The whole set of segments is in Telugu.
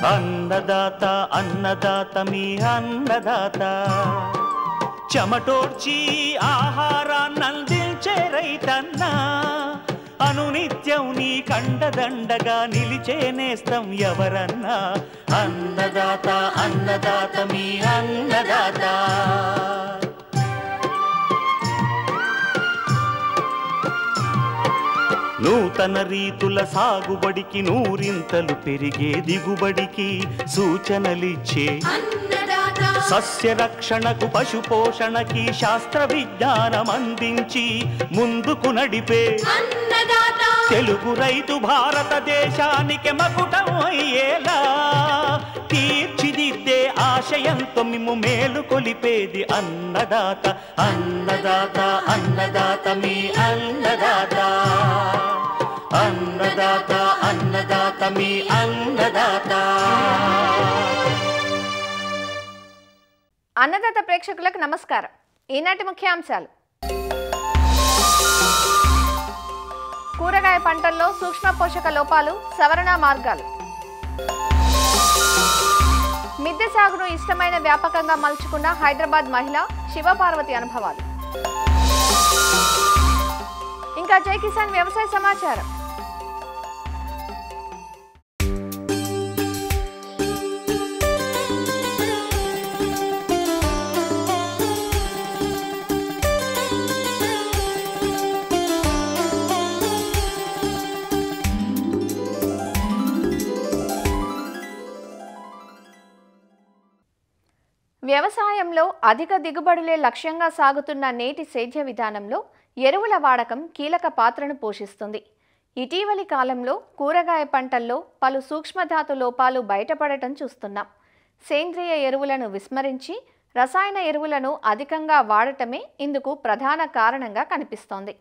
అన్నదాత అన్నదాత మీ అన్నదాత చెమటోడ్చి ఆహారాన్నందించే రైతన్నా అనునిత్యం నీ కండదండగా నిలిచే నేస్తం ఎవరన్నా అన్నదాత అన్నదాత మీ అన్నదాత నూతన రీతుల సాగుబడికి నూరింతలు పెరిగే దిగుబడికి సూచనలిచ్చే సస్య రక్షణకు పశు పోషణకి శాస్త్ర విజ్ఞానం అందించి ముందుకు నడిపే తెలుగు రైతు భారతదేశానికి మకుటం అయ్యేలా తీర్చిదిద్దే ఆశయంతో మిమ్ము మేలు కొలిపేది అన్నదాత అన్నదాత అన్నదాత మీ అన్నదాత అన్నదాత అన్నదాత మీ అన్నదాత. అన్నదాత ప్రేక్షకులకు నమస్కారం. ఈనాటి ముఖ్యాంశాలు: కూరగాయ పంటల్లో సూక్ష్మ పోషక లోపాలు, సవరణ మార్గాలు, మిద్దె సాగును ఇష్టమైన వ్యాపకంగా మలుచుకున్న హైదరాబాద్ మహిళ శివపార్వతి అనుభవాలు, ఇంకా జై కిసాన్ వ్యవసాయ సమాచారం. వ్యవసాయంలో అధిక దిగుబడులే లక్ష్యంగా సాగుతున్న నేటి సేద్య విధానంలో ఎరువుల వాడకం కీలక పాత్రను పోషిస్తుంది. ఇటీవలి కాలంలో కూరగాయ పంటల్లో పలు సూక్ష్మధాతు లోపాలు బయటపడటం చూస్తున్నాం. సేంద్రియ ఎరువులను విస్మరించి రసాయన ఎరువులను అధికంగా వాడటమే ఇందుకు ప్రధాన కారణంగా కనిపిస్తోంది.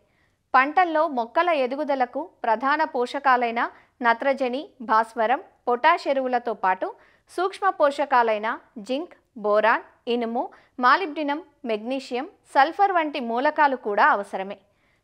పంటల్లో మొక్కల ఎదుగుదలకు ప్రధాన పోషకాలైన నత్రజని, భాస్వరం, పొటాష్ ఎరువులతో పాటు సూక్ష్మ పోషకాలైన జింక్, బోరాన్, ఇనుము, మాలిబ్డినం, మెగ్నీషియం, సల్ఫర్ వంటి మూలకాలు కూడా అవసరమే.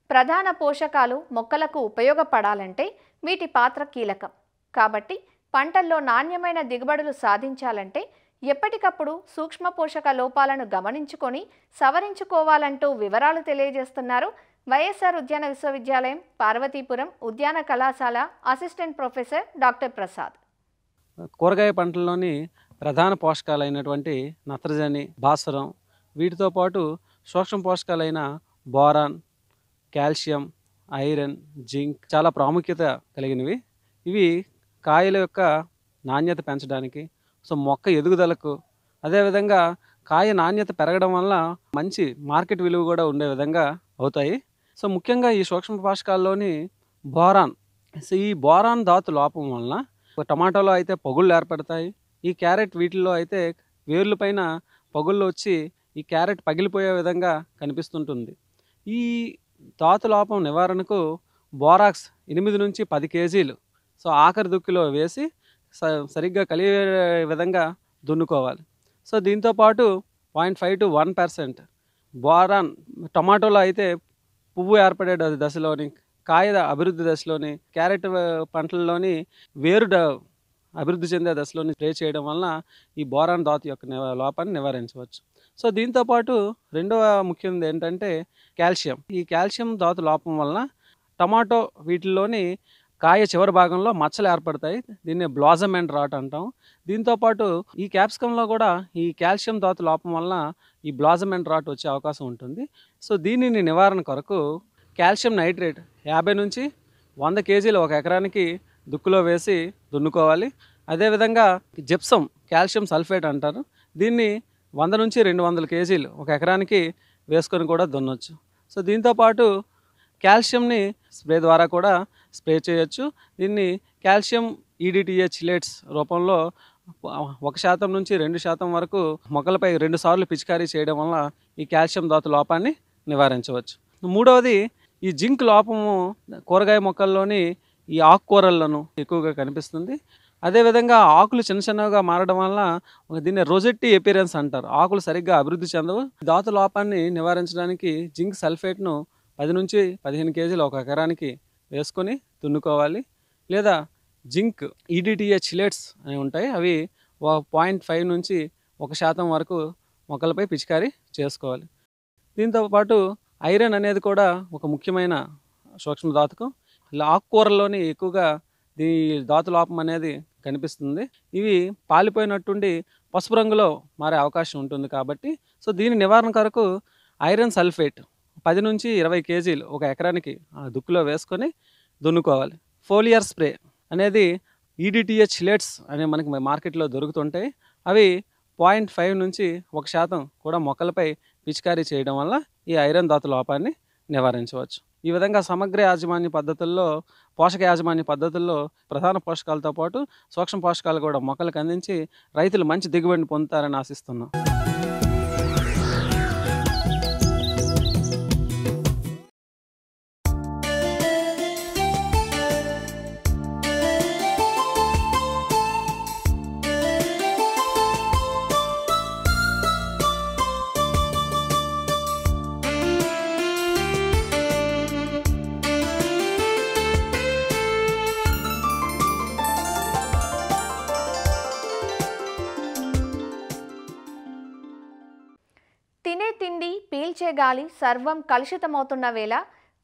ప్రధాన పోషకాలు మొక్కలకు ఉపయోగపడాలంటే వీటి పాత్ర కీలకం. కాబట్టి పంటల్లో నాణ్యమైన దిగుబడులు సాధించాలంటే ఎప్పటికప్పుడు సూక్ష్మ పోషక లోపాలను గమనించుకొని సవరించుకోవాలంటూ వివరాలు తెలియజేస్తున్నారు వైఎస్ఆర్ ఉద్యాన విశ్వవిద్యాలయం పార్వతీపురం ఉద్యాన కళాశాల అసిస్టెంట్ ప్రొఫెసర్ డాక్టర్ ప్రసాద్. కూరగాయ పంటల్లోని ప్రధాన పోషకాలైనటువంటి నత్రజని, భాస్వరం, వీటితో పాటు సూక్ష్మ పోషకాలైన బోరాన్, కాల్షియం, ఐరన్, జింక్ చాలా ప్రాముఖ్యత కలిగినవి. ఇవి కాయల యొక్క నాణ్యత పెంచడానికి, మొక్క ఎదుగుదలకు, అదేవిధంగా కాయ నాణ్యత పెరగడం వల్ల మంచి మార్కెట్ విలువ కూడా ఉండే విధంగా అవుతాయి. ముఖ్యంగా ఈ సూక్ష్మ పోషకాల్లోని బోరాన్, ఈ బోరాన్ ధాతు లోపం వలన టమాటాలో అయితే పగుళ్ళు ఏర్పడతాయి. ఈ క్యారెట్ వీటిల్లో అయితే వేర్ల పైన పగుళ్ళు వచ్చి ఈ క్యారెట్ పగిలిపోయే విధంగా కనిపిస్తుంటుంది. ఈ ధాతు లోపం నివారణకు బోరాక్స్ 8 నుంచి 10 కేజీలు ఆఖరి దుక్కిలో వేసి సరిగ్గా కలిగే విధంగా దున్నుకోవాలి. దీంతోపాటు 0.5 to 1% బోరాన్ టమాటోలో అయితే పువ్వు ఏర్పడే దశలోని, కాయ అభివృద్ధి దశలోని, క్యారెట్ పంటల్లోని వేరు అభివృద్ధి చెందే దశలోని స్ప్రే చేయడం వలన ఈ బోరాన్ ధాతు యొక్క లోపాన్ని నివారించవచ్చు. దీంతోపాటు రెండవ ముఖ్యమైనది ఏంటంటే కాల్షియం. ఈ కాల్షియం ధాతు లోపం వలన టమాటో వీటిల్లోని కాయ చివరి భాగంలో మచ్చలు ఏర్పడతాయి. దీన్ని బ్లాజమ్ అండ్ రాట్ అంటాం. దీంతోపాటు ఈ క్యాప్సికంలో కూడా ఈ కాల్షియం ధాతు లోపం వలన ఈ బ్లాజమ్ అండ్ రాట్ వచ్చే అవకాశం ఉంటుంది. దీనిని నివారణ కొరకు కాల్షియం నైట్రేట్ 50 నుంచి 100 కేజీలు ఒక ఎకరానికి దుక్కులో వేసి దున్నుకోవాలి. అదేవిధంగా జిప్సం, కాల్షియం సల్ఫేట్ అంటారు. దీన్ని 100 నుంచి 200 కేజీలు ఒక ఎకరానికి వేసుకొని కూడా దున్నొచ్చు. దీంతోపాటు కాల్షియంని స్ప్రే ద్వారా కూడా స్ప్రే చేయొచ్చు. దీన్ని కాల్షియం ఈడిటిఏ చిలేట్స్ రూపంలో 1% నుంచి 2% వరకు మొక్కలపై 2 సార్లు పిచికారీ చేయడం వల్ల ఈ కాల్షియం ధాతు లోపాన్ని నివారించవచ్చు. మూడవది ఈ జింక్ లోపము కూరగాయ మొక్కల్లోని ఈ ఆకుకూరలను ఎక్కువగా కనిపిస్తుంది. అదేవిధంగా ఆకులు చిన్న చిన్నగా మారడం వల్ల దీన్ని రోజెట్టి ఎపిరెన్స్ అంటారు. ఆకులు సరిగ్గా అభివృద్ధి చెందవు. ధాతు లోపాన్ని నివారించడానికి జింక్ సల్ఫేట్ను 10 నుంచి 15 కేజీలు ఒక ఎకరానికి వేసుకొని దున్నుకోవాలి. లేదా జింక్ ఈడిటిఏ చిలేట్స్ అనేవి ఉంటాయి. అవి 0.5 నుంచి 1% వరకు మొక్కలపై పిచికారీ చేసుకోవాలి. దీంతోపాటు ఐరన్ అనేది కూడా ఒక ముఖ్యమైన సూక్ష్మధాతుకం. ఆకుకూరల్లోని ఎక్కువగా ఈ ధాతు లోపం అనేది కనిపిస్తుంది. ఇవి పాలిపోయినట్టుండి పసుపు రంగులో మారే అవకాశం ఉంటుంది. కాబట్టి దీని నివారణ కొరకు ఐరన్ సల్ఫేట్ 10 నుంచి 20 కేజీలు ఒక ఎకరానికి దుక్కులో వేసుకొని దున్నుకోవాలి. ఫోలియర్ స్ప్రే అనేది ఈడిటిఏ చిలేట్స్ అనే మనకి మార్కెట్లో దొరుకుతుంటాయి. అవి 0.5 నుంచి 1% కూడా మొక్కలపై పిచికారీ చేయడం వల్ల ఈ ఐరన్ ధాతు లోపాన్ని నివారించవచ్చు. ఈ విధంగా సమగ్ర యాజమాన్య పద్ధతుల్లో, పోషక యాజమాన్య పద్ధతుల్లో ప్రధాన పోషకాలతో పాటు సూక్ష్మ పోషకాలు కూడా మొక్కలకు అందించి రైతులు మంచి దిగుబడిని పొందుతారని ఆశిస్తున్నాం. తినే తిండి, పీల్చే గాలి సర్వం కలుషితమవుతున్న వేళ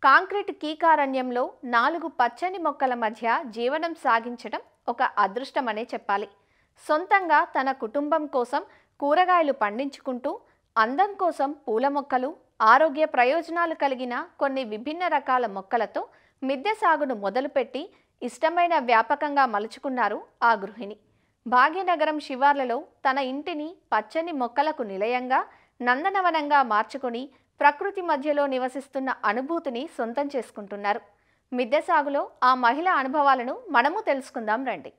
కాంక్రీట్ కీకారణ్యంలో 4 పచ్చని మొక్కల మధ్య జీవనం సాగించడం ఒక అదృష్టమనే చెప్పాలి. సొంతంగా తన కుటుంబం కోసం కూరగాయలు పండించుకుంటూ, అందం కోసం పూల మొక్కలు, ఆరోగ్య ప్రయోజనాలు కలిగిన కొన్ని విభిన్న రకాల మొక్కలతో మిద్దె సాగును మొదలుపెట్టి ఇష్టమైన వ్యాపకంగా మలుచుకున్నారు ఆ గృహిణి. భాగ్యనగరం శివార్లలో తన ఇంటిని పచ్చని మొక్కలకు నిలయంగా, నందనవనంగా మార్చుకొని ప్రకృతి మధ్యలో నివసిస్తున్న అనుభూతిని సొంతం చేసుకుంటున్నారు. మిద్దె సాగులో ఆ మహిళ అనుభవాలను మనము తెలుసుకుందాం రండి.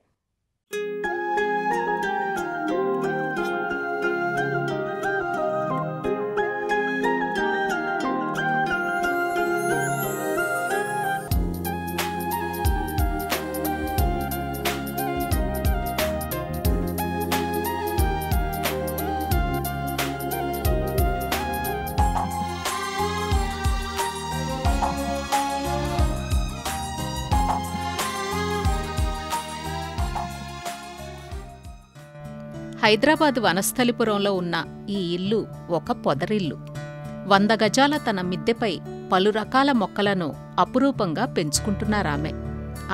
హైదరాబాద్ వనస్థలిపురంలో ఉన్న ఈ ఇల్లు ఒక పొదరిల్లు. 100 గజాల తన మిద్దెపై పలు రకాల మొక్కలను అపురూపంగా పెంచుకుంటున్నారామె.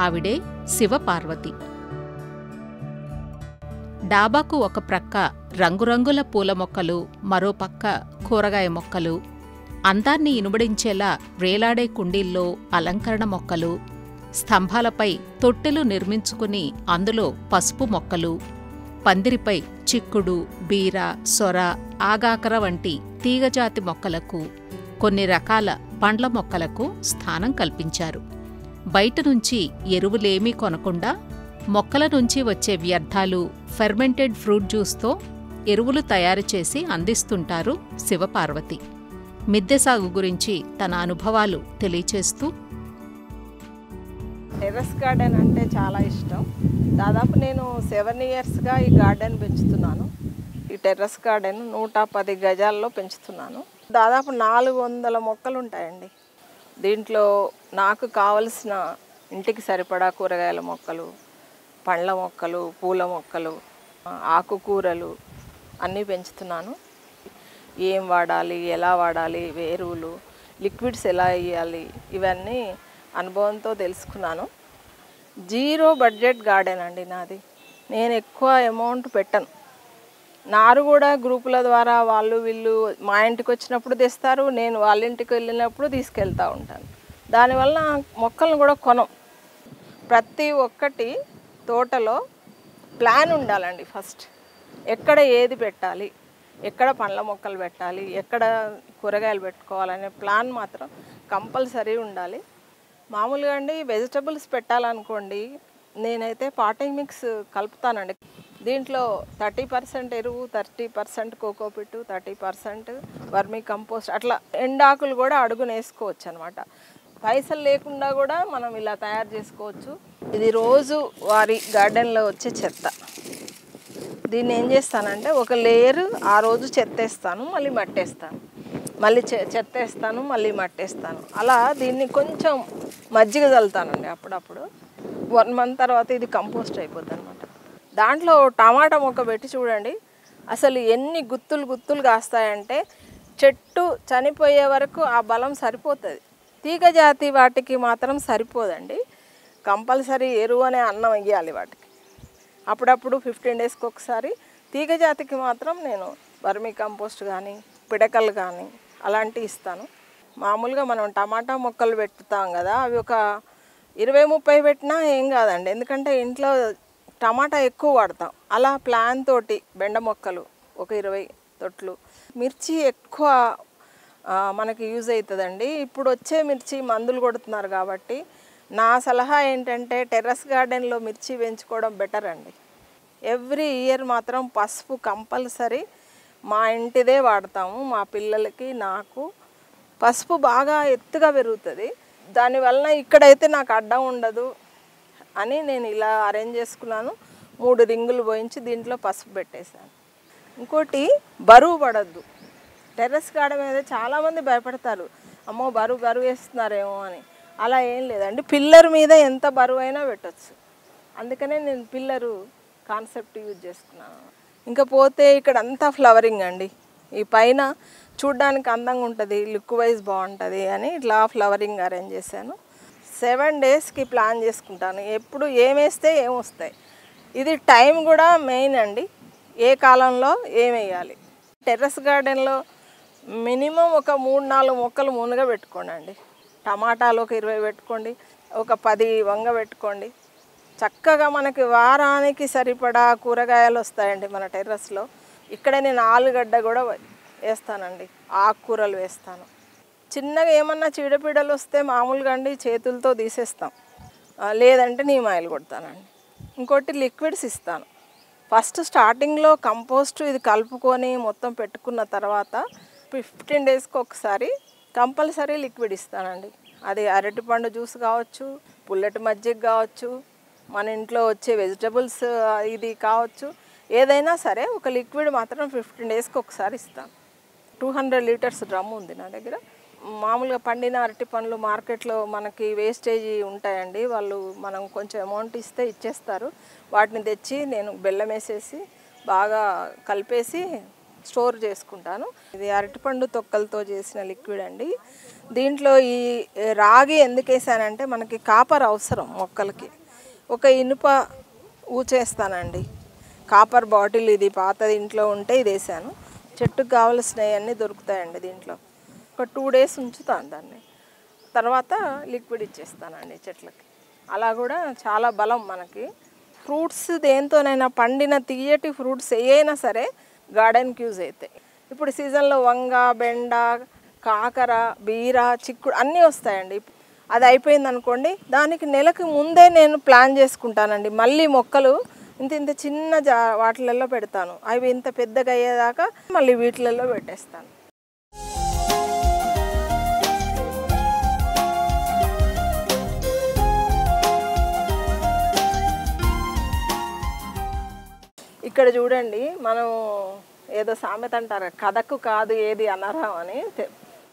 ఆవిడే శివపార్వతి. డాబాకు ఒక ప్రక్క రంగురంగుల పూల మొక్కలు, మరో పక్క కూరగాయ మొక్కలు, అందాన్ని ఇనుబడించేలా వేలాడే కుండీల్లో అలంకరణ మొక్కలు, స్తంభాలపై తొట్టెలు నిర్మించుకుని అందులో పసుపు మొక్కలు, పందిరిపై చిక్కుడు, బీర, సొర, ఆగాకర వంటి తీగజాతి మొక్కలకు, కొన్ని రకాల పండ్ల మొక్కలకు స్థానం కల్పించారు. బయట నుంచి ఎరువులేమీ కొనకుండా మొక్కల నుంచి వచ్చే వ్యర్థాలు, ఫెర్మెంటెడ్ ఫ్రూట్ జ్యూస్తో ఎరువులు తయారు చేసి అందిస్తుంటారు శివపార్వతి. మిద్దె సాగు గురించి తన అనుభవాలు తెలియచేస్తూ, టెర్రస్ గార్డెన్ అంటే చాలా ఇష్టం. దాదాపు నేను 7 ఇయర్స్గా ఈ గార్డెన్ పెంచుతున్నాను. ఈ టెర్రస్ గార్డెన్ 110 గజాల్లో పెంచుతున్నాను. దాదాపు 400 మొక్కలు ఉంటాయండి. దీంట్లో నాకు కావలసిన ఇంటికి సరిపడా కూరగాయల మొక్కలు, పండ్ల మొక్కలు, పూల మొక్కలు, ఆకుకూరలు అన్నీ పెంచుతున్నాను. ఏం వాడాలి, ఎలా వాడాలి, ఎరువులు, లిక్విడ్స్ ఎలా వేయాలి, ఇవన్నీ అనుభవంతో తెలుసుకున్నాను. 0 బడ్జెట్ గార్డెన్ అండి నాది. నేను ఎక్కువ అమౌంట్ పెట్టను. నారు కూడా గ్రూపుల ద్వారా వాళ్ళు వీళ్ళు మా ఇంటికి వచ్చినప్పుడు తెస్తారు, నేను వాళ్ళ ఇంటికి వెళ్ళినప్పుడు తీసుకెళ్తూ ఉంటాను. దానివల్ల మొక్కలను కూడా కొనం. ప్రతి ఒక్కటి తోటలో ప్లాన్ ఉండాలండి. ఫస్ట్ ఎక్కడ ఏది పెట్టాలి, ఎక్కడ పండ్ల మొక్కలు పెట్టాలి, ఎక్కడ కూరగాయలు పెట్టుకోవాలనే ప్లాన్ మాత్రం కంపల్సరీ ఉండాలి. మామూలుగా అండి వెజిటబుల్స్ పెట్టాలనుకోండి, నేనైతే పాటింగ్ మిక్స్ కలుపుతానండి. దీంట్లో 30% ఎరువు, 30% కోకోపిట్టు, 30% వర్మీ కంపోస్ట్, అట్లా ఎండాకులు కూడా అడుగున వేసుకోవచ్చు అనమాట. పైసలు లేకుండా కూడా మనం ఇలా తయారు చేసుకోవచ్చు. ఇది రోజు వారి గార్డెన్లో వచ్చే చెత్త. దీన్ని ఏం చేస్తానంటే ఒక లేయర్ ఆ రోజు చెత్తేస్తాను, మళ్ళీ మట్టేస్తాను, మళ్ళీ చెత్తేస్తాను, మళ్ళీ మట్టేస్తాను. అలా దీన్ని కొంచెం మజ్జిగ చల్లుతానండి అప్పుడప్పుడు. 1 మంత్ తర్వాత ఇది కంపోస్ట్ అయిపోద్ది అనమాట. దాంట్లో టమాటా మొక్క పెట్టి చూడండి, అసలు ఎన్ని గుత్తులు కాస్తాయంటే చెట్టు చనిపోయే వరకు ఆ బలం సరిపోతుంది. తీగ జాతి వాటికి మాత్రం సరిపోదండి. కంపల్సరీ ఎరువు అనే అన్నం వేయాలి వాటికి. అప్పుడప్పుడు 15 డేస్కి ఒకసారి. తీగ జాతికి మాత్రం నేను వర్మీ కంపోస్ట్ కానీ పిడకలు కానీ అలాంటివి ఇస్తాను. మామూలుగా మనం టమాటా మొక్కలు పెట్టుతాం కదా, అవి ఒక 20-30 పెట్టినా ఏం కాదండి, ఎందుకంటే ఇంట్లో టమాటా ఎక్కువ వాడతాం. అలా ప్లాన్ తోటి బెండ మొక్కలు ఒక 20 తొట్లు, మిర్చి ఎక్కువ మనకి యూజ్ అవుతుందండి. ఇప్పుడు వచ్చే మిర్చి మందులు కొడుతున్నారు కాబట్టి నా సలహా ఏంటంటే టెర్రస్ గార్డెన్లో మిర్చి పెంచుకోవడం బెటర్ అండి. ఎవ్రీ ఇయర్ మాత్రం పసుపు కంపల్సరీ మా ఇంటిదే వాడతాము. మా పిల్లలకి నాకు పసుపు బాగా ఎత్తుగా పెరుగుతుంది. దానివల్ల ఇక్కడైతే నాకు అడ్డం ఉండదు అని నేను ఇలా అరేంజ్ చేసుకున్నాను. 3 రింగులు పోయించి దీంట్లో పసుపు పెట్టేశాను. ఇంకోటి బరువు పడద్దు. టెర్రస్ గార్డెన్ మీద చాలామంది భయపడతారు, అమ్మో బరువు వేస్తున్నారేమో అని. అలా ఏం లేదండి, పిల్లర్ మీద ఎంత బరువు అయినా పెట్టచ్చు. అందుకనే నేను పిల్లరు కాన్సెప్ట్ యూజ్ చేసుకున్నాను. ఇంకా పోతే ఇక్కడ అంతా ఫ్లవరింగ్ అండి. ఈ పైన చూడ్డానికి అందంగా ఉంటుంది, లుక్ వైజ్ బాగుంటుంది అని ఇట్లా ఫ్లవరింగ్ అరేంజ్ చేశాను. 7 డేస్కి ప్లాన్ చేసుకుంటాను, ఎప్పుడు ఏమేస్తే ఏమొస్తాయి. ఇది టైం కూడా మెయిన్ అండి, ఏ కాలంలో ఏమేయాలి. టెర్రస్ గార్డెన్లో మినిమం ఒక 3-4 మొక్కలు మునుగా పెట్టుకోండి అండి. టమాటాలు ఒక 20 పెట్టుకోండి, ఒక 10 వంగ పెట్టుకోండి. చక్కగా మనకి వారానికి సరిపడా కూరగాయలు వస్తాయండి మన టెర్రస్లో. ఇక్కడ నేను ఆలుగడ్డ కూడా వేస్తానండి, ఆకుకూరలు వేస్తాను. చిన్నగా ఏమన్నా చీడపీడలు వస్తే మామూలుగా అండి చేతులతో తీసేస్తాం, లేదంటే నీమ్ ఆయిల్ కొడతానండి. ఇంకోటి లిక్విడ్స్ ఇస్తాను. ఫస్ట్ స్టార్టింగ్లో కంపోస్ట్ ఇది కలుపుకొని మొత్తం పెట్టుకున్న తర్వాత 15 డేస్కి ఒకసారి కంపల్సరీ లిక్విడ్ ఇస్తానండి. అది అరటిపండు జ్యూస్ కావచ్చు, పుల్లటి మజ్జిగ కావచ్చు, మన ఇంట్లో వచ్చే వెజిటబుల్స్ ఇది కావచ్చు, ఏదైనా సరే ఒక లిక్విడ్ మాత్రం 15 డేస్కి ఒకసారి ఇస్తాను. 200 లీటర్స్ డ్రమ్ ఉంది నా దగ్గర. మామూలుగా పండిన అరటి పండ్లు మార్కెట్లో మనకి వేస్టేజ్ ఉంటాయండి, వాళ్ళు మనం కొంచెం అమౌంట్ ఇస్తే ఇచ్చేస్తారు. వాటిని తెచ్చి నేను బెల్లం వేసేసి బాగా కలిపేసి స్టోర్ చేసుకుంటాను. ఇది అరటిపండు తొక్కలతో చేసిన లిక్విడ్ అండి. దీంట్లో ఈ రాగి ఎందుకు వేసానంటే మనకి కాపర్ అవసరం మొక్కలకి. ఒక ఇనుప ఊచేస్తానండి, కాపర్ బాటిల్ ఇది పాతది ఇంట్లో ఉంటే ఇది వేసాను. చెట్టుకు కావలసినవి అన్నీ దొరుకుతాయండి దీంట్లో. ఒక 2 డేస్ ఉంచుతాను దాన్ని, తర్వాత లిక్విడ్ ఇచ్చేస్తానండి చెట్లకి. అలా కూడా చాలా బలం మనకి. ఫ్రూట్స్ దేంతోనైనా పండిన తీయటి ఫ్రూట్స్ ఏవైనా సరే గార్డెన్కి యూజ్ అవుతాయి. ఇప్పుడు సీజన్లో వంగ, బెండ, కాకర, బీర, చిక్కుడు అన్నీ వస్తాయండి. అది అయిపోయింది అనుకోండి, దానికి నెలకు ముందే నేను ప్లాన్ చేసుకుంటానండి. మళ్ళీ మొక్కలు ఇంత చిన్న వాటిలలో పెడతాను, అవి ఇంత పెద్దగా అయ్యేదాకా మళ్ళీ వీటిలలో పెట్టేస్తాను. ఇక్కడ చూడండి, మనం ఏదో సామెత అంటారు, కథకు కాదు ఏది అనర్హం అని.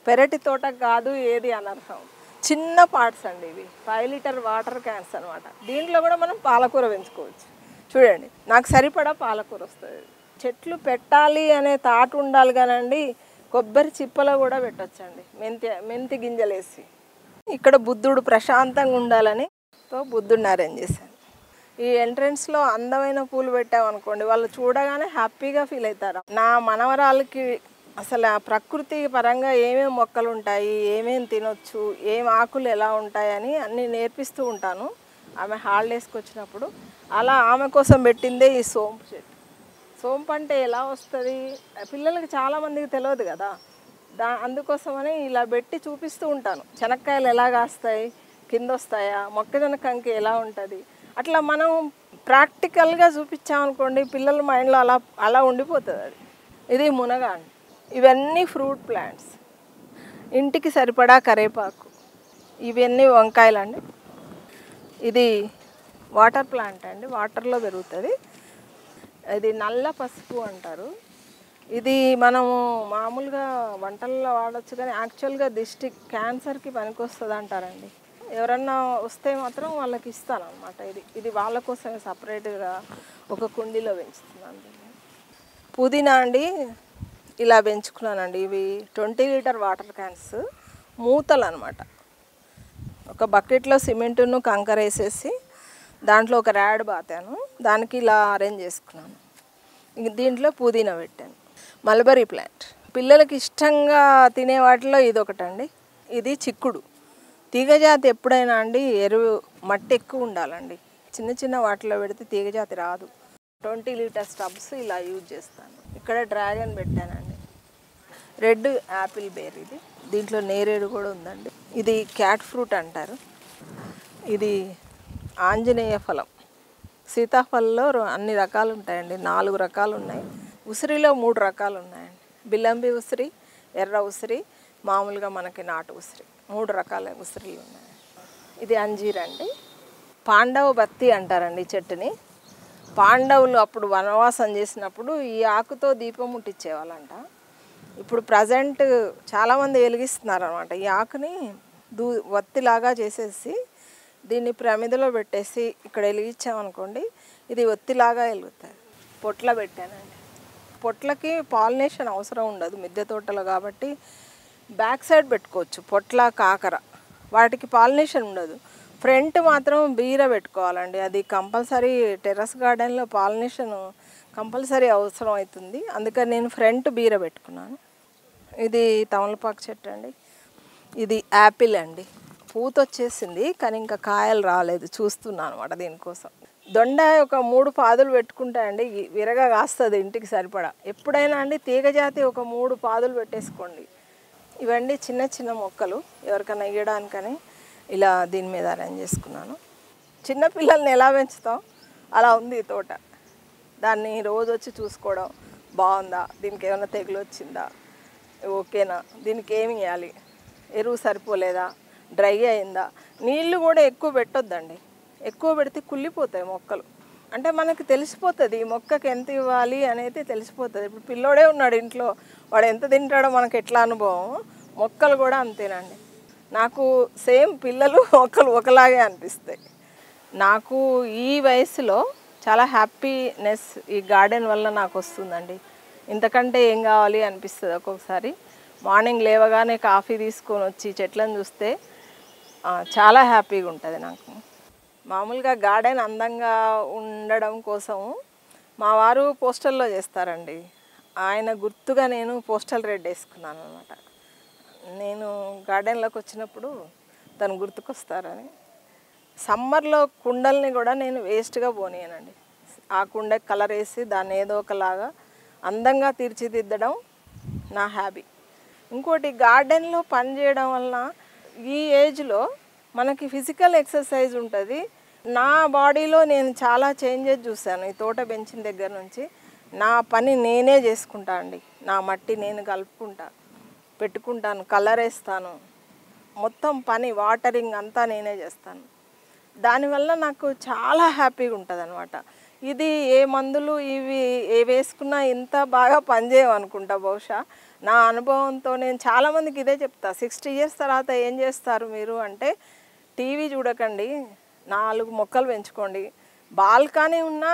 పెరటి తోటకు కాదు ఏది అనర్హం. చిన్న పార్ట్స్ అండి ఇవి, 5 లీటర్ వాటర్ క్యాన్స్ అనమాట. దీంట్లో కూడా మనం పాలకూర పెంచుకోవచ్చు. చూడండి, నాకు సరిపడా పాలకూర వస్తుంది. చెట్లు పెట్టాలి అనే థాట్ ఉండాలి కానండి, కొబ్బరి చిప్పలో కూడా పెట్టొచ్చండి మెంతి గింజలేసి. ఇక్కడ బుద్ధుడు ప్రశాంతంగా ఉండాలని బుద్ధుడిని అరేంజ్ చేశాను. ఈ ఎంట్రన్స్లో అందమైన పూలు పెట్టామనుకోండి, వాళ్ళు చూడగానే హ్యాపీగా ఫీల్ అవుతారు. నా మనవరాలకి అసలు ఆ ప్రకృతి పరంగా ఏమేమి మొక్కలు ఉంటాయి, ఏమేమి తినొచ్చు, ఏం ఆకులు ఎలా ఉంటాయని అన్నీ నేర్పిస్తూ ఉంటాను ఆమె హాలిడేస్కి వచ్చినప్పుడు. అలా ఆమె కోసం పెట్టిందే ఈ సోంపు చెట్టు. సోంపు అంటే ఎలా వస్తుంది పిల్లలకి చాలామందికి తెలియదు కదా, అందుకోసమని ఇలా పెట్టి చూపిస్తూ ఉంటాను. శనక్కాయలు ఎలా కాస్తాయి, కింద వస్తాయా, మొక్కజొన్న కంకి ఎలా ఉంటుంది, అట్లా మనం ప్రాక్టికల్గా చూపించామనుకోండి పిల్లల మైండ్లో అలా ఉండిపోతుంది అది. ఇది మునగ అండి. ఇవన్నీ ఫ్రూట్ ప్లాంట్స్. ఇంటికి సరిపడా కరేపాకు, ఇవన్నీ వంకాయలండి. ఇది వాటర్ ప్లాంట్ అండి, వాటర్లో పెరుగుతుంది. ఇది నల్ల పసుపు అంటారు. ఇది మనము మామూలుగా వంటల్లో వాడచ్చు, కానీ యాక్చువల్గా దిష్టి క్యాన్సర్కి పనికొస్తుంది అంటారండి. ఎవరన్నా వస్తే మాత్రం వాళ్ళకి ఇస్తాను అనమాట. ఇది వాళ్ళ కోసమే సపరేట్గా ఒక కుండీలో పెంచుతున్నాను. పుదీనా అండి ఇలా పెంచుకున్నానండి. ఇవి 20 లీటర్ వాటర్ క్యాన్స్ మూతలు అనమాట. ఒక బకెట్లో సిమెంటును కంకర వేసేసి దాంట్లో ఒక ర్యాడ్ బాతాను, దానికి ఇలా అరేంజ్ చేసుకున్నాను. దీంట్లో పుదీనా పెట్టాను. మల్బరీ ప్లాంట్ పిల్లలకి ఇష్టంగా తినే వాటిలో ఇది ఒకటండి. ఇది చిక్కుడు. తీగజాతి ఎప్పుడైనా అండి ఎరువు మట్టి ఎక్కువ ఉండాలండి. చిన్న చిన్న వాటిలో పెడితే తీగజాతి రాదు. 20 లీటర్ టబ్స్ ఇలా యూజ్ చేస్తాను. ఇక్కడ డ్రాగన్ పెట్టానండి. రెడ్ యాపిల్ బేర్ ఇది. దీంట్లో నేరేడు కూడా ఉందండి. ఇది క్యాట్ ఫ్రూట్ అంటారు. ఇది ఆంజనేయ ఫలం. సీతాఫలంలో అన్ని రకాలు ఉంటాయండి. 4 రకాలు ఉన్నాయి. ఉసిరిలో 3 రకాలు ఉన్నాయండి. బిల్లంబి ఉసిరి, ఎర్ర ఉసిరి, మామూలుగా మనకి నాటు ఉసిరి, 3 రకాల ఉసిరిలు ఉన్నాయి. ఇది అంజీర్ అండి. పాండవ బత్తి అంటారండి చెట్టుని. పాండవులు అప్పుడు వనవాసం చేసినప్పుడు ఈ ఆకుతో దీపం ముట్టించేవాళ్ళంట. ఇప్పుడు ప్రజెంట్ చాలామంది వెలిగిస్తున్నారు అనమాట. ఈ ఆకుని ఒత్తిలాగా చేసేసి దీన్ని ప్రమిదలో పెట్టేసి ఇక్కడ వెలిగించామనుకోండి, ఇది ఒత్తిలాగా వెలుగుతుంది. పొట్ల పెట్టానండి. పొట్లకి పాలినేషన్ అవసరం ఉండదు మిద్దె తోటలో కాబట్టి బ్యాక్ సైడ్ పెట్టుకోవచ్చు. పొట్ల, కాకర వాటికి పాలినేషన్ ఉండదు. ఫ్రంట్ మాత్రం బీర పెట్టుకోవాలండి. అది కంపల్సరీ. టెర్రస్ గార్డెన్లో పాలినేషన్ కంపల్సరీ అవసరం అవుతుంది. అందుకని నేను ఫ్రంట్ బీర పెట్టుకున్నాను. ఇది తమలపాకు చెట్టు అండి. ఇది యాపిల్ అండి. పూత వచ్చేసింది కానీ ఇంకా కాయలు రాలేదు. చూస్తున్నాను అనమాట దీనికోసం. దొండ ఒక 3 పాదులు పెట్టుకుంటాయండి. విరగా కాస్తుంది ఇంటికి సరిపడా. ఎప్పుడైనా అండి తీగజాతి ఒక 3 పాదులు పెట్టేసుకోండి. ఇవన్నీ చిన్న చిన్న మొక్కలు ఎవరికైనా ఇవ్వడానికని ఇలా దీని మీద అరేంజ్ చేసుకున్నాను. చిన్నపిల్లల్ని ఎలా పెంచుతాం అలా ఉంది ఈ తోట. దాన్ని రోజు వచ్చి చూసుకోవడం, బాగుందా, దీనికి ఏమైనా తెగులు వచ్చిందా, ఓకేనా, దీనికి ఏమి ఇవ్వాలి, ఎరువు సరిపోలేదా, డ్రై అయిందా. నీళ్ళు కూడా ఎక్కువ పెట్టొద్దండి. ఎక్కువ పెడితే కుళ్ళిపోతాయి మొక్కలు. అంటే మనకు తెలిసిపోతుంది ఈ మొక్కకి ఎంత ఇవ్వాలి అనేది తెలిసిపోతుంది. ఇప్పుడు పిల్లోడే ఉన్నాడు ఇంట్లో, వాడు ఎంత తింటాడో మనకు ఎట్లా అనుభవం, మొక్కలు కూడా అంతేనండి. నాకు సేమ్ పిల్లలు మొక్కలు ఒకలాగే అనిపిస్తాయి. నాకు ఈ వయసులో చాలా హ్యాపీనెస్ ఈ గార్డెన్ వల్ల నాకు వస్తుందండి. ఇంతకంటే ఏం కావాలి అనిపిస్తుంది ఒక్కొక్కసారి. మార్నింగ్ లేవగానే కాఫీ తీసుకొని వచ్చి చెట్లను చూస్తే చాలా హ్యాపీగా ఉంటుంది నాకు. మామూలుగా గార్డెన్ అందంగా ఉండడం కోసం మా వారు పోస్టల్లో చేస్తారండి. ఆయన గుర్తుగా నేను పోస్టల్ రెడ్ వేసుకున్నాను అనమాట. నేను గార్డెన్లోకి వచ్చినప్పుడు తను గుర్తుకొస్తారని. సమ్మర్లో కుండల్ని కూడా నేను వేస్ట్గా పోనీయనండి. ఆ కుండకి కలర్ వేసి దాన్ని ఏదో ఒకలాగా అందంగా తీర్చిదిద్దడం నా హ్యాబీ. ఇంకోటి గార్డెన్లో పని చేయడం వలన ఈ ఏజ్లో మనకి ఫిజికల్ ఎక్సర్సైజ్ ఉంటుంది. నా బాడీలో నేను చాలా చేంజెస్ చూశాను ఈ తోట పెంచిన దగ్గర నుంచి. నా పని నేనే చేసుకుంటా అండి. నా మట్టి నేను కలుపుకుంటా, పెట్టుకుంటాను, కలర్ వేస్తాను, మొత్తం పని వాటరింగ్ అంతా నేనే చేస్తాను. దానివల్ల నాకు చాలా హ్యాపీగా ఉంటుంది అనమాట. ఇది ఏ మందులు ఇవి ఏ వేసుకున్నా ఇంత బాగా పనిచేయమనుకుంటా. బహుశా నా అనుభవంతో నేను చాలామందికి ఇదే చెప్తా. 60 ఇయర్స్ తర్వాత ఏం చేస్తారు మీరు అంటే, టీవీ చూడకండి, 4 మొక్కలు పెంచుకోండి. బాల్కనీ ఉన్నా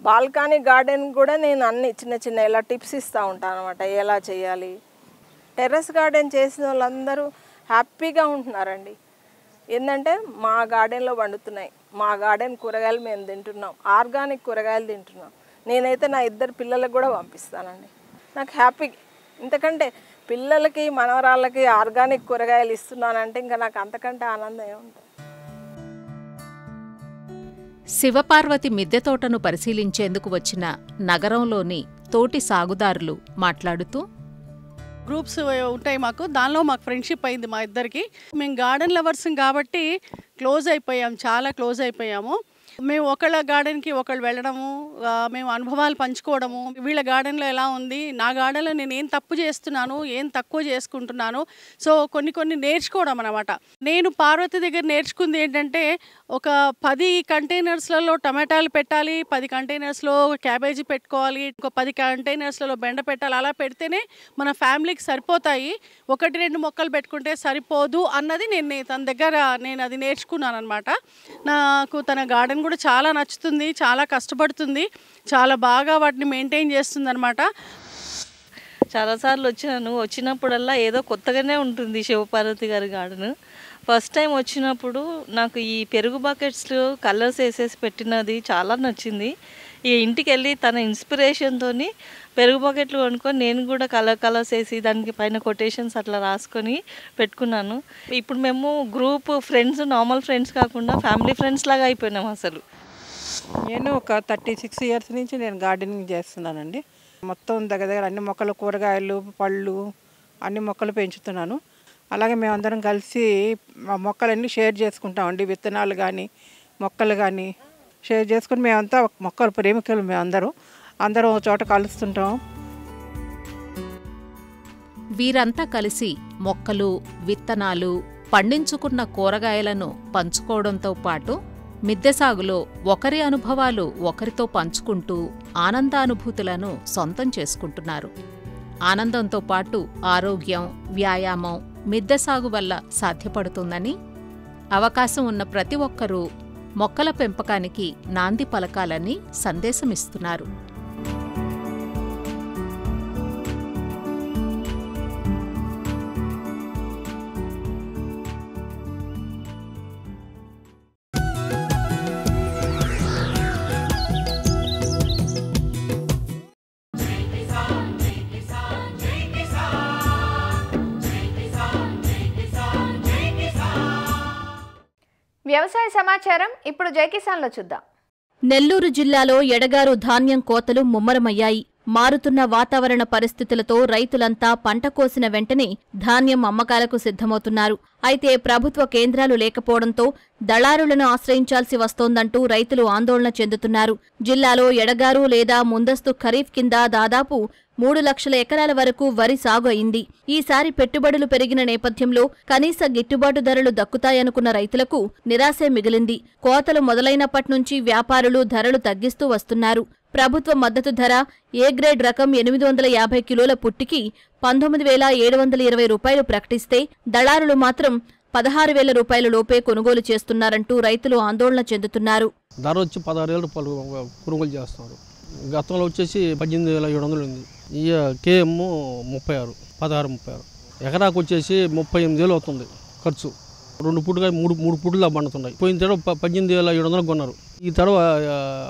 బాల్కనీ గార్డెన్ కూడా నేను అన్ని చిన్న చిన్న ఇలా టిప్స్ ఇస్తూ ఉంటాను అనమాట, ఎలా చేయాలి. టెర్రస్ గార్డెన్ చేసిన వాళ్ళందరూ హ్యాపీగా ఉంటున్నారండి. ఏంటంటే మా గార్డెన్లో పండుతున్నాయి, మా గార్డెన్ కూరగాయలు మేము తింటున్నాం, ఆర్గానిక్ కూరగాయలు తింటున్నాం. నేనైతే నా 2 పిల్లలకు కూడా పంపిస్తానండి. నాకు హ్యాపీ. ఇంతకంటే పిల్లలకి మనవరాళ్ళకి ఆర్గానిక్ కూరగాయలు ఇస్తున్నానంటే ఇంకా నాకు అంతకంటే ఆనందం ఏముంటుంది. శివపార్వతి మిద్దె తోటను పరిశీలించేందుకు వచ్చిన నగరంలోని తోటి సాగుదారులు మాట్లాడుతూ, గ్రూప్స్ ఉంటాయి మాకు, దానిలో మాకు ఫ్రెండ్షిప్ అయింది మా ఇద్దరికి. మేము గార్డెన్ లవర్స్ కాబట్టి క్లోజ్ అయిపోయాం, చాలా క్లోజ్ అయిపోయాము. మేము ఒకళ్ళ గార్డెన్కి ఒకళ్ళు వెళ్ళడము, మేము అనుభవాలు పంచుకోవడము, వీళ్ళ గార్డెన్లో ఎలా ఉంది, నా గార్డెన్లో నేను ఏం తప్పు చేస్తున్నాను, ఏం తక్కువ చేసుకుంటున్నాను, సో కొన్ని నేర్చుకోవడం అనమాట. నేను పార్వతి దగ్గర నేర్చుకుంది ఏంటంటే, ఒక 10 కంటైనర్స్లలో టమాటాలు పెట్టాలి, 10 కంటైనర్స్లో క్యాబేజీ పెట్టుకోవాలి, ఇంకో 10 కంటైనర్స్లలో బెండ పెట్టాలి. అలా పెడితేనే మన ఫ్యామిలీకి సరిపోతాయి, 1-2 మొక్కలు పెట్టుకుంటే సరిపోదు అన్నది తన దగ్గర నేను అది నేర్చుకున్నాను అనమాట. నాకు తన గార్డెన్ కూడా చాలా నచ్చుతుంది, చాలా కష్టపడుతుంది, చాలా బాగా వాటిని మెయింటైన్ చేస్తుంది అనమాట. చాలాసార్లు వచ్చినప్పుడల్లా ఏదో కొత్తగానే ఉంటుంది శివపార్వతి గారి గార్డెన్. ఫస్ట్ టైం వచ్చినప్పుడు నాకు ఈ పెరుగు బకెట్స్లో కలర్స్ వేసేసి పెట్టినది చాలా నచ్చింది. ఈ ఇంటికి వెళ్ళి తన ఇన్స్పిరేషన్తో పెరుగు బకెట్లు కొనుక్కొని నేను కూడా కలర్స్ వేసి దానికి పైన కొటేషన్స్ అట్లా రాసుకొని పెట్టుకున్నాను. ఇప్పుడు మేము గ్రూప్ ఫ్రెండ్స్, నార్మల్ ఫ్రెండ్స్ కాకుండా ఫ్యామిలీ ఫ్రెండ్స్ లాగా అయిపోయినాం అసలు. నేను ఒక 36 ఇయర్స్ నుంచి నేను గార్డెనింగ్ చేస్తున్నానండి. మొత్తం దగ్గర అన్ని మొక్కలు, కూరగాయలు, పళ్ళు అన్ని మొక్కలు పెంచుతున్నాను. అలాగే మేమందరం కలిసి మొక్కలన్నీ షేర్ చేసుకుంటామండి. విత్తనాలు కానీ మొక్కలు కానీ షేర్ చేసుకుని మేమంతా మొక్కల ప్రేమికులు, అందరం ఒక చోట కలుస్తుంటాం. వీరంతా కలిసి మొక్కలు, విత్తనాలు, పండించుకున్న కూరగాయలను పంచుకోవడంతో పాటు మిద్దె సాగులో ఒకరి అనుభవాలు ఒకరితో పంచుకుంటూ ఆనందానుభూతులను సొంతం చేసుకుంటున్నారు. ఆనందంతో పాటు ఆరోగ్యం, వ్యాయామం మిద్దె సాగు వల్ల సాధ్యపడుతుందని, అవకాశం ఉన్న ప్రతి ఒక్కరూ మొక్కల పెంపకానికి నాంది పలకాలని సందేశమిస్తున్నారు. వ్యవసాయ సమాచారం ఇప్పుడు జై కిసాన్లో చూద్దాం. నెల్లూరు జిల్లాలో ఎడగారు ధాన్యం కోతలు ముమ్మరమయ్యాయి. మారుతున్న వాతావరణ పరిస్థితులతో రైతులంతా పంట కోసిన వెంటనే ధాన్యం అమ్మకాలకు సిద్ధమవుతున్నారు. అయితే ప్రభుత్వ కేంద్రాలు లేకపోవడంతో దళారులను ఆశ్రయించాల్సి వస్తోందంటూ రైతులు ఆందోళన చెందుతున్నారు. జిల్లాలో ఎడగారు లేదా ముందస్తు ఖరీఫ్ కింద దాదాపు 3 లక్షల ఎకరాల వరకు వరి సాగు అయింది. ఈసారి పెట్టుబడులు పెరిగిన నేపథ్యంలో కనీస గిట్టుబాటు ధరలు దక్కుతాయనుకున్న రైతులకు నిరాశే మిగిలింది. కోతలు మొదలైనప్పట్నుంచి వ్యాపారులు ధరలు తగ్గిస్తూ వస్తున్నారు. ప్రభుత్వ మద్దతు ధర ఏ గ్రేడ్ రకం 850 కిలోల పుట్టికి 19,720 రూపాయలు ప్రకటిస్తే దళారులు మాత్రం 16,000 రూపాయల లోపే కొనుగోలు చేస్తున్నారంటూ రైతులు ఆందోళన చెందుతున్నారు. ధర వచ్చి 16,000 రూపాయలు కొనుగోలు చేస్తున్నారు. గతంలో వచ్చేసి 18,700 ఉంది. ఈ కేఎం 36, 16-36 ఎకరాకు వచ్చేసి 38,000 అవుతుంది ఖర్చు. 2 పుట్టుగా 3 పుట్టులా పండుతున్నాయి. పోయిన తేడా 18,700 కొన్నారు. ఈ తడవ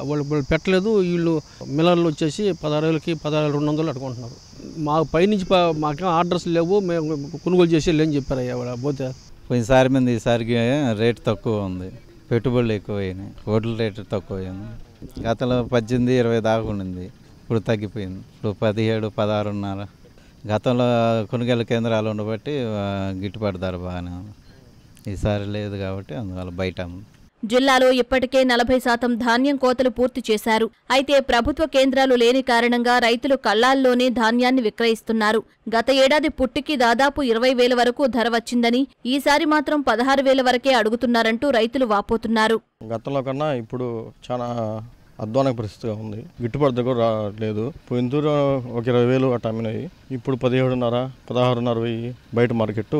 వాళ్ళు పెట్టలేదు. వీళ్ళు మిల్లర్లు వచ్చేసి 16,000కి 16,200 అడుగుంటున్నారు. మా పైనుంచి మాకేం ఆర్డర్స్ లేవు, మేము కొనుగోలు చేసి లేని చెప్పారు. అయ్యా పోతే పోయినసారి మీద ఈసారికి రేటు తక్కువ ఉంది, పెట్టుబడులు ఎక్కువైనాయి, వడ్ల రేటు తక్కువైంది. గతంలో 18-20 దాకా ఉండింది, ఇప్పుడు తగ్గిపోయింది. ఇప్పుడు 17-16.5. గతంలో కొనుగోలు కేంద్రాలు ఉండబట్టి గిట్టుబాటు ధర బాగానే ఉంది. ఈసారి లేదు కాబట్టి అందువల్ల బయట ఉంది. జిల్లాలో ఇప్పటికే 40% ధాన్యం కోతలు పూర్తి చేశారు. అయితే ప్రభుత్వ కేంద్రాలు లేని కారణంగా రైతులు కళ్ళాల్లోనే ధాన్యాన్ని విక్రయిస్తున్నారు. గత ఏడాది పుట్టికి దాదాపు 20,000 వరకు ధర వచ్చిందని, ఈసారి మాత్రం 16,000 వరకే అడుగుతున్నారంటూ రైతులు వాపోతున్నారు. గతంలో కన్నా ఇప్పుడు చాలా అధ్వాన పరిస్థితిగా ఉంది. గిట్టుబాటు దగ్గర లేదు. పోయిన దూరం ఒక 20,000 అట్లా అమ్మినాయి. ఇప్పుడు 17,500, 16,500 బయట మార్కెట్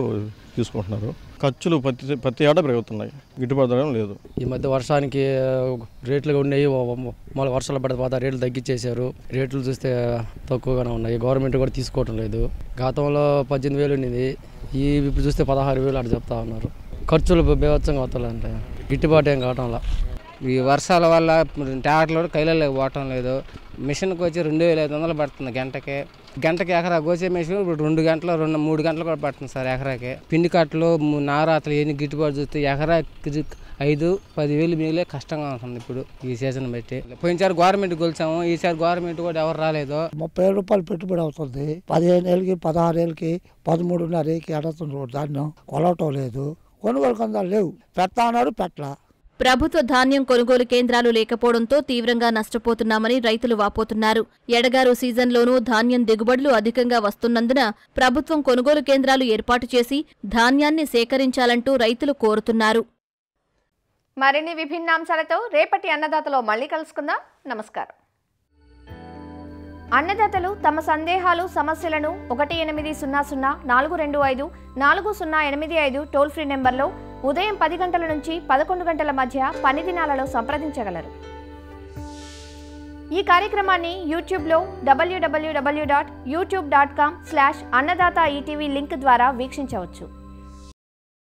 తీసుకుంటున్నారు. ఖర్చులు ప్రతి ఏటా పెరుగుతున్నాయి, గిట్టుబాటు ధర లేదు. ఈ మధ్య వర్షానికి రేట్లు ఉన్నాయి, మళ్ళీ వర్షాలు పడిన తర్వాత రేట్లు తగ్గించేశారు. రేట్లు చూస్తే తక్కువగానే ఉన్నాయి. గవర్నమెంట్ కూడా తీసుకోవటం లేదు. గతంలో 18,000 ఉండేది, ఇప్పుడు చూస్తే 16,000 అట్లా చెప్తా ఉన్నారు. ఖర్చులు బేవత్సంగా అవుతాయంటే గిట్టుబాటు ఏం కావటంలా. ఈ వర్షాల వల్ల ట్రాక్టర్లు కైలలో పోవటం లేదు. మిషన్కి వచ్చి 2,500 పడుతుంది గంటకి ఎకరా కోసే మిషన్ ఇప్పుడు 2 గంటలు 3 గంటలు కూడా పడుతుంది సార్ ఎకరాకి. పిండి కట్టలు నారాతలు ఎన్ని గిట్టుబాటు చూస్తే ఎకరాకి 5-10,000 మిగిలే కష్టంగా ఉంటుంది ఇప్పుడు ఈ సీజన్ బట్టి. పోయినసారి గవర్నమెంట్ గెలిచాము, ఈసారి గవర్నమెంట్ కూడా ఎవరు రాలేదు. 30,000 రూపాయలు పెట్టుబడి అవుతుంది. 15,000కి 16,000కి 13,500కి ఎడుతున్నారు. ధాన్యం కొలవటం లేదు, కొనుగోలు కందాలు లేవు. పెడతా అన్నారు, పెట్టలా. ప్రభుత్వ ధాన్యం కొనుగోలు కేంద్రాలు లేకపోవడంతో తీవ్రంగా నష్టపోతున్నామని రైతులు వాపోతున్నారు. ఎడగారు సీజన్లోనూ ధాన్యం దిగుబడులు అధికంగా వస్తున్నందున ప్రభుత్వం కొనుగోలు కేంద్రాలు ఏర్పాటు చేసి ధాన్యాన్ని సేకరించాలంటూ రైతులు కోరుతున్నారు. మరిన్ని విభిన్న అంశాలతో రేపటి అన్నదాతలో మళ్ళీ కలుసుకుందాం. నమస్కారం. అన్నదాతలు తమ సందేహాలు సమస్యలను 1800-425-4085 టోల్ ఫ్రీ నెంబర్లో ఉదయం 10 గంటల నుంచి 11 గంటల మధ్య పని దినాలలో సంప్రదించగలరు. ఈ కార్యక్రమాన్ని యూట్యూబ్లో www.youtube.com/annadaata ETV లింక్ ద్వారా వీక్షించవచ్చు.